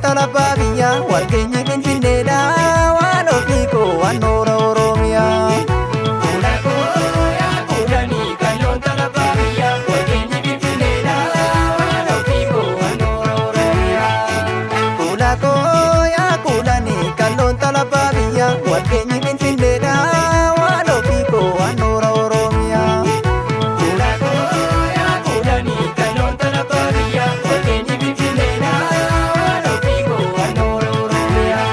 talabbaa biyyaa walgeenyi Finfinneedha waan ofii koo waan noora Oromiyaa. Fuula koo yaa fuudhanii kalloon talabbaa biyyaa walgeenyi Finfinneedha waan ofii koo waan noora Oromiyaa. Fuula koo yaa fuudhanii kalloon talabbaa biyyaa walgeenyi Finfinneedha waan ofii koo waan noora Oromiyaa. Fuula koo yaa fuudhanii kalloon talabbaa biyyaa walgeenyi Finfinneedha waan ofii koo waan noora Oromiyaa.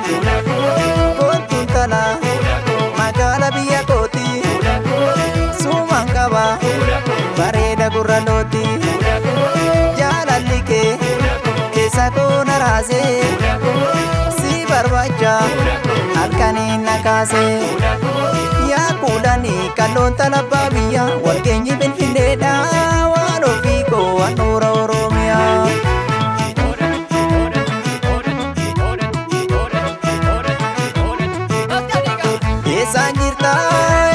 Fuula koo Kootuun tala magaala biyya kooti suumaan qaba bareeda gurra looti jaalalli kee keessa koo na raase si barbaacha halkaniin na kaase yaa kuudhanii kalloon talabbaa biyya walgeenyi Finfinneedha waan ofii koo waan noora Oromiyaa. Eessaan jirta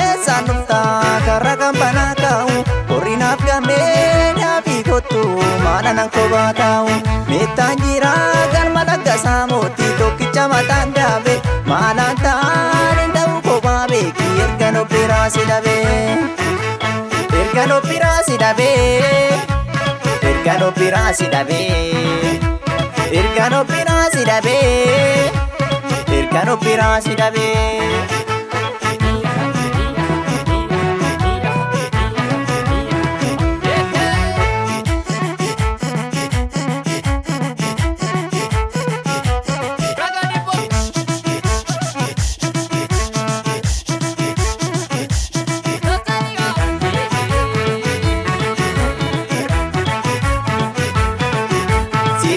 eessaan dhufta karra kan banaa taa'u qorrinaaf gammee dhaabbii kottu maala nan kophaa taa'u meettaan jira galma laggasaa mootii tokkicha mataan dhaabe maalaan ta'an hin ta'u kophaa beeki erga nobbiraa si dhabee erga nobbiraa si dhabee erga nobbiraa si dhabee erga nobbiraa si dhabee erga nobbiraa si dhabee.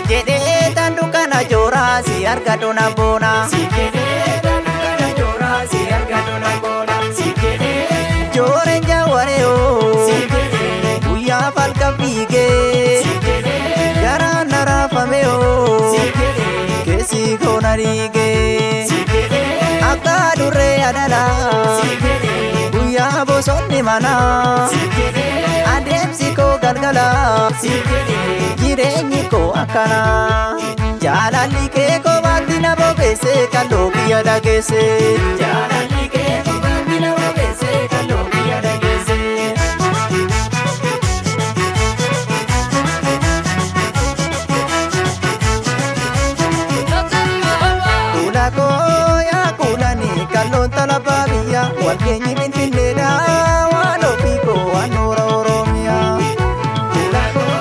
Jedhee tandu kana joraa si arga dona bona. Si jedhee tandu kana joraa si arga dona bona. Si jedhee Jooreen jaawwaree oo si jedhee guyyaa falka fiigee si jedhee garaan na raafame oo si jedhee keessi koo na dhiigee si jedhee akka durree adalaa si jedhee guyyaa bosonni manaa si jedhee adeemsi koo galgalaa si jedhee jireenyi koo akkanaa jaalalli kee kophaatti na bobeesse kalloo biyya dhageesse. jaalalli kee kophaatti na bobeesse kalloo biyya dhageesse. Fuula koo yaa fuudhanii kalloon talabbaa biyya walgeenyi Finfinneedha waan ofii koo waan noora Oromiyaa. Fuula koo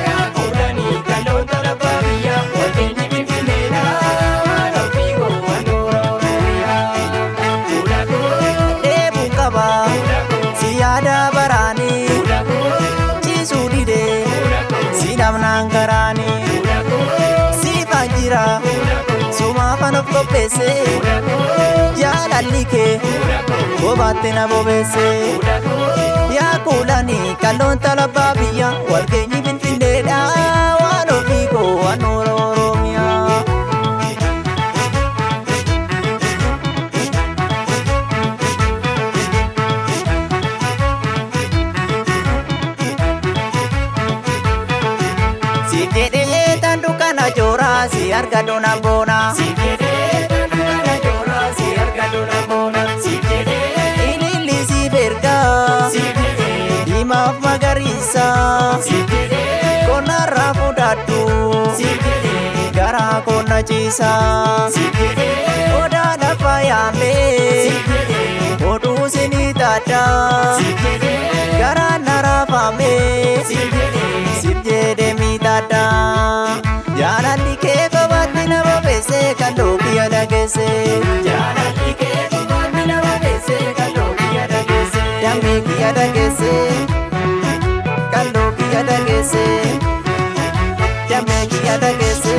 yaa fuudhanii kalloon talabbaa biyyaa walgeenyi Finfinneedha waan ofii koo waan noora Oromiyaa. Fuula koo Dheebuun qaba si yaada baraanii fuula koo ciisuu didee si dhabnaan garaanii siifaan jira sumaafan of qopheesse jaalalli kee kophaatti na bobeesse yaa kuudhanii kalloon talabbaa biyya walgeenyi Finfinneedha waan ofii koo waan noora Oromiyaa. Si jedhee tandu kana joraa si arga dona bona. si jedhee tandu kana joraa si arga dona bona. Si jedhee Ililli si bergaa si jedhee diimaaf magariisa si jedhee konnarraa fudhadhu si jedhee garaa konna ciisa si jedhee odaa lafa yaamee si jedhee oduu sinii taadha si jedhee garaa na raafamee si jedhee sif jedhee miidhadha jaalalli kee kophaatti na bobeesse kalloo biyya dhageesse jaalalli kee kophaatti na bobeesse kalloo biyya dhageesse. damee kiyya dhageesse kalloo kiyya dhageesse damee kiyya dhageesse.